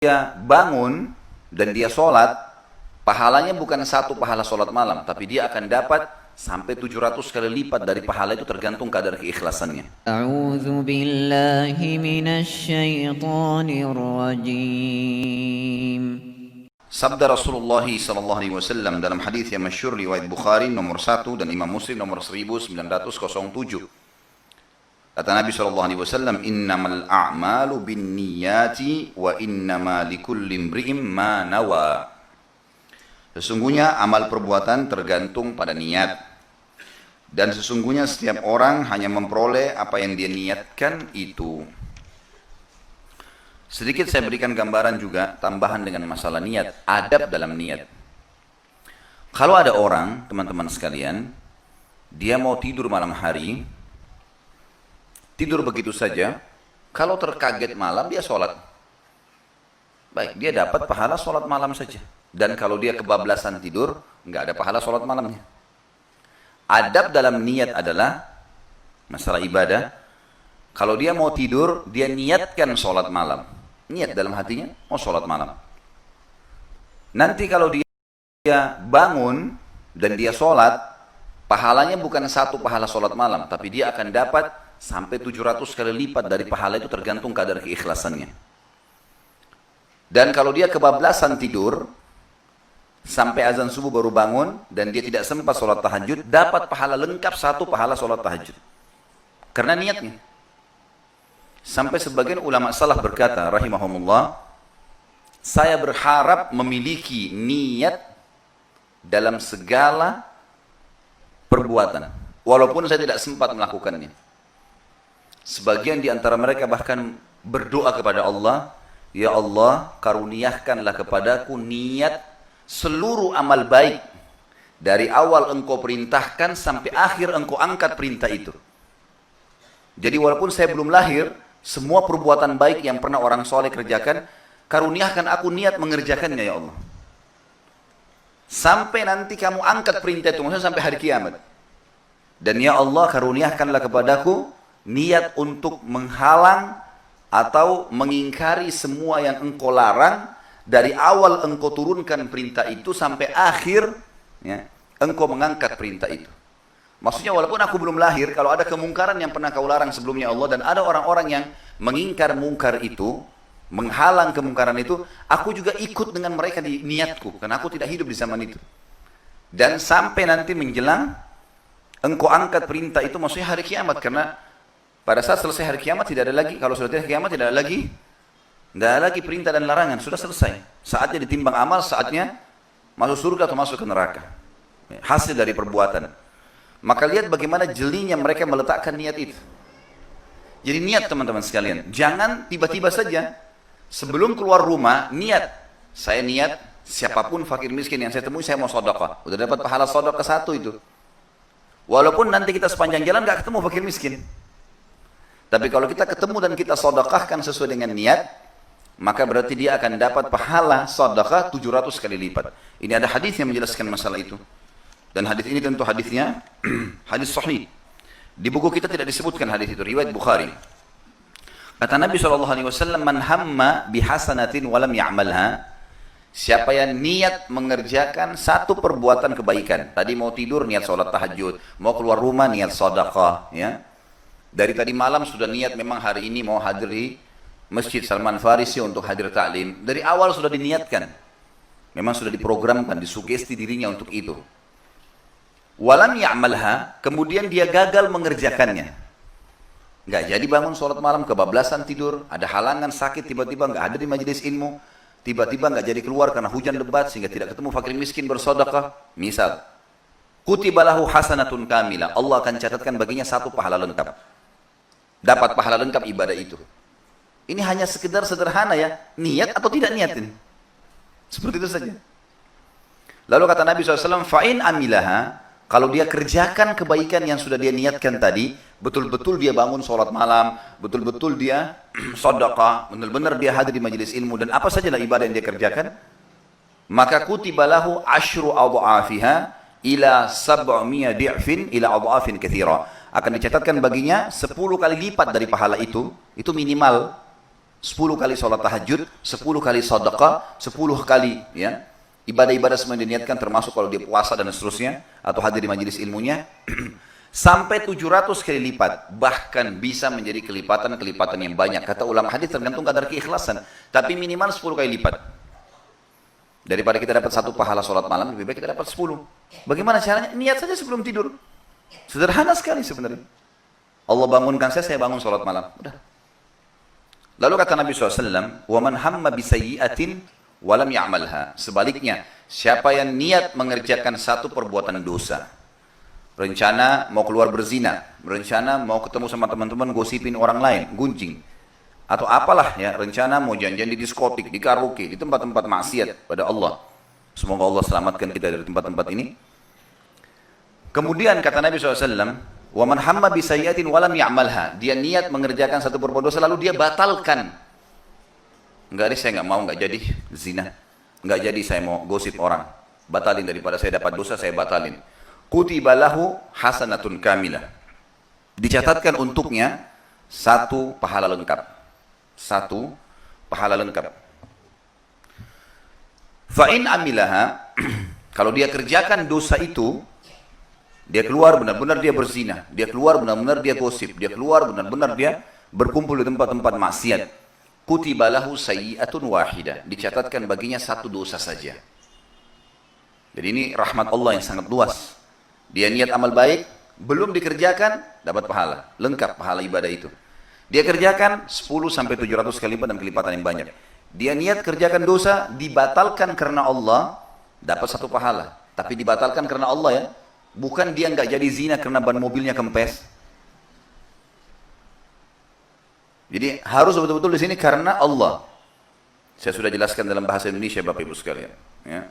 dia bangun dan dia sholat, pahalanya bukan satu pahala sholat malam, tapi dia akan dapat sampai 700 kali lipat dari pahala itu, tergantung kadar keikhlasannya. A'udzu billahi minasy syaithanir rajim. Sabda Rasulullah sallallahu alaihi wasallam dalam hadis yang masyhur riwayat Bukhari nomor 1 dan Imam Muslim nomor 1907. Kata Nabi sallallahu alaihi wasallam, "Innamal a'malu binniyati wa innama likulli imri'in ma nawa." Sesungguhnya amal perbuatan tergantung pada niat. Dan sesungguhnya setiap orang hanya memperoleh apa yang dia niatkan itu. Sedikit saya berikan gambaran juga, tambahan dengan masalah niat, adab dalam niat. Kalau ada orang, teman-teman sekalian, dia mau tidur malam hari, tidur begitu saja, kalau terkaget malam dia sholat. Baik, dia dapat pahala sholat malam saja. Dan kalau dia kebablasan tidur, nggak ada pahala sholat malamnya. Adab dalam niat adalah masalah ibadah. Kalau dia mau tidur, dia niatkan sholat malam. Niat dalam hatinya, mau sholat malam. Nanti kalau dia bangun dan dia sholat, pahalanya bukan satu pahala sholat malam, tapi dia akan dapat sampai 700 kali lipat dari pahala itu, tergantung kadar keikhlasannya. Dan kalau dia kebablasan tidur, sampai azan subuh baru bangun, dan dia tidak sempat sholat tahajud, dapat pahala lengkap satu pahala sholat tahajud. Karena niatnya. Sampai sebagian ulama salaf berkata, rahimahumullah, saya berharap memiliki niat dalam segala perbuatan, walaupun saya tidak sempat melakukannya. Sebagian di antara mereka bahkan berdoa kepada Allah, ya Allah, karuniakanlah kepadaku niat seluruh amal baik dari awal engkau perintahkan sampai akhir engkau angkat perintah itu. Jadi walaupun saya belum lahir, semua perbuatan baik yang pernah orang soleh kerjakan, karuniakan aku niat mengerjakannya ya Allah. Sampai nanti kamu angkat perintah itu, maksudnya sampai hari kiamat. Dan ya Allah, karuniakanlah kepadaku niat untuk menghalang atau mengingkari semua yang engkau larang dari awal engkau turunkan perintah itu sampai akhir, ya, engkau mengangkat perintah itu. Maksudnya walaupun aku belum lahir, kalau ada kemungkaran yang pernah kau larang sebelumnya Allah, dan ada orang-orang yang mengingkar mungkar itu, menghalang kemungkaran itu, aku juga ikut dengan mereka di niatku, karena aku tidak hidup di zaman itu. Dan sampai nanti menjelang engkau angkat perintah itu, maksudnya hari kiamat, karena pada saat selesai hari kiamat tidak ada lagi, kalau sudah hari kiamat tidak ada lagi perintah dan larangan, sudah selesai. Saatnya ditimbang amal, saatnya masuk surga atau masuk ke neraka. Hasil dari perbuatan. Maka lihat bagaimana jelinya mereka meletakkan niat itu. Jadi niat teman-teman sekalian, jangan tiba-tiba saja sebelum keluar rumah niat. Saya niat siapapun fakir miskin yang saya temui saya mau sedekah. Udah dapat pahala sedekah satu itu. Walaupun nanti kita sepanjang jalan gak ketemu fakir miskin. Tapi kalau kita ketemu dan kita sedekahkan sesuai dengan niat, maka berarti dia akan dapat pahala sedekah 700 kali lipat. Ini ada hadis yang menjelaskan masalah itu. Dan hadis ini tentu hadisnya hadis sahih. Di buku kita tidak disebutkan hadis itu, riwayat Bukhari. Kata Nabi SAW, man hamma bihasanatin walam ya'malha, siapa yang niat mengerjakan satu perbuatan kebaikan. Tadi mau tidur niat sholat tahajud, mau keluar rumah niat sedekah, ya. Dari tadi malam sudah niat memang hari ini mau hadir di Masjid Salman Farisi untuk hadir taklim. Dari awal sudah diniatkan. Memang sudah diprogramkan, disugesti dirinya untuk itu. Walam ya'malha, kemudian dia gagal mengerjakannya. Nggak jadi bangun sholat malam, kebablasan tidur, ada halangan sakit, tiba-tiba nggak ada di majelis ilmu, tiba-tiba nggak jadi keluar karena hujan lebat sehingga tidak ketemu fakir miskin bersedekah. Misal, kutiba lahu hasanatun kamilah, Allah akan catatkan baginya satu pahala lengkap. Dapat pahala lengkap ibadah itu. Ini hanya sekedar sederhana ya, niat atau tidak niat ini. Seperti itu saja. Lalu kata Nabi SAW, fa'in amilaha, kalau dia kerjakan kebaikan yang sudah dia niatkan tadi, betul-betul dia bangun sholat malam, betul-betul dia sedekah, benar-benar dia hadir di majelis ilmu, dan apa saja ibadah yang dia kerjakan, maka kutiba lahu asyru adha'afiha ila sab'miya di'fin ila adha'afin katsira. Akan dicatatkan baginya 10 kali lipat dari pahala itu minimal. 10 kali sholat tahajud, 10 kali sedekah, 10 kali ya ibadah-ibadah semua yang diniatkan, termasuk kalau dia puasa dan seterusnya, atau hadir di majelis ilmunya, sampai 700 kali lipat, bahkan bisa menjadi kelipatan-kelipatan yang banyak. Kata ulama hadis tergantung kadar keikhlasan, tapi minimal 10 kali lipat. Daripada kita dapat 1 pahala sholat malam, lebih baik kita dapat 10. Bagaimana caranya? Niat saja sebelum tidur. Sederhana sekali sebenarnya. Allah bangunkan saya bangun sholat malam. Udah. Lalu kata Nabi SAW, وَمَنْ هَمَّ بِسَيِّئَةٍ وَلَمْ يَعْمَلْهَا. Sebaliknya, siapa yang niat mengerjakan satu perbuatan dosa, rencana mau keluar berzina, rencana mau ketemu sama teman-teman gosipin orang lain, gunjing, atau apalah ya, rencana mau janjian di diskotik, di karaoke, di tempat-tempat maksiat pada Allah. Semoga Allah selamatkan kita dari tempat-tempat ini. Kemudian kata Nabi SAW, وَمَنْ هَمَّ بِسَيِّئَةٍ وَلَمْ يَعْمَلْهَا. Dia niat mengerjakan satu perbuatan dosa lalu dia batalkan. Enggak deh, saya enggak mau, enggak jadi zina. Enggak jadi saya mau gosip orang. Batalin, daripada saya dapat dosa, saya batalin. Kutiba lahu hasanatun kamilah. Dicatatkan untuknya 1 pahala lengkap. 1 pahala lengkap. Fa'in amilaha. Kalau dia kerjakan dosa itu, dia keluar benar-benar dia berzina, dia keluar benar-benar dia gosip, dia keluar benar-benar dia berkumpul di tempat-tempat maksiat. Kutiba lahu sayyi'atun wahidah. Dicatatkan baginya 1 dosa saja. Jadi ini rahmat Allah yang sangat luas. Dia niat amal baik, belum dikerjakan, dapat pahala. Lengkap pahala ibadah itu. Dia kerjakan 10 sampai 700 kali lipat dan kelipatan yang banyak. Dia niat kerjakan dosa, dibatalkan karena Allah, dapat 1 pahala. Tapi dibatalkan karena Allah ya. Bukan dia nggak jadi zina karena ban mobilnya kempes. Jadi harus betul-betul di sini karena Allah. Saya sudah jelaskan dalam bahasa Indonesia Bapak Ibu sekalian. Ya.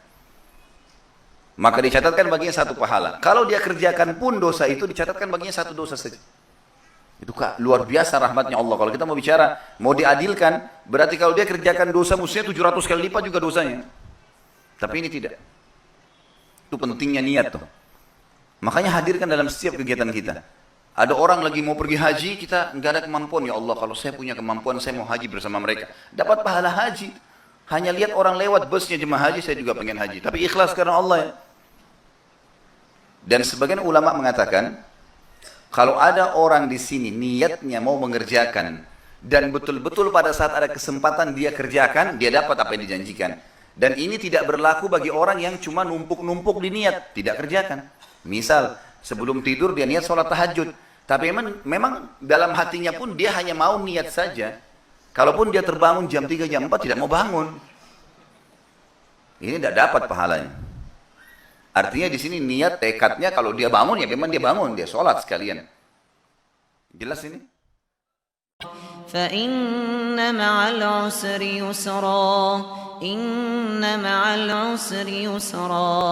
Maka dicatatkan baginya 1 pahala. Kalau dia kerjakan pun dosa itu dicatatkan baginya 1 dosa saja. Itu Kak, luar biasa rahmatnya Allah. Kalau kita mau bicara, mau diadilkan, berarti kalau dia kerjakan dosa mestinya 700 kali lipat juga dosanya. Tapi ini tidak. Itu pentingnya niat tuh. Makanya hadirkan dalam setiap kegiatan kita. Ada orang lagi mau pergi haji, kita nggak ada kemampuan. Ya Allah, kalau saya punya kemampuan, saya mau haji bersama mereka. Dapat pahala haji. Hanya lihat orang lewat busnya jemaah haji, saya juga pengen haji. Tapi ikhlas karena Allah ya. Dan sebagian ulama mengatakan, kalau ada orang di sini niatnya mau mengerjakan, dan betul-betul pada saat ada kesempatan dia kerjakan, dia dapat apa yang dijanjikan. Dan ini tidak berlaku bagi orang yang cuma numpuk-numpuk di niat, tidak kerjakan. Misal, sebelum tidur dia niat sholat tahajud. Tapi memang dalam hatinya pun dia hanya mau niat saja. Kalaupun dia terbangun jam 3, jam 4 tidak mau bangun. Ini tidak dapat pahalanya. Artinya di sini niat tekadnya kalau dia bangun ya memang dia bangun, dia sholat sekalian. Jelas ini? فإن مع العسر يسرا إن مع العسر يسرا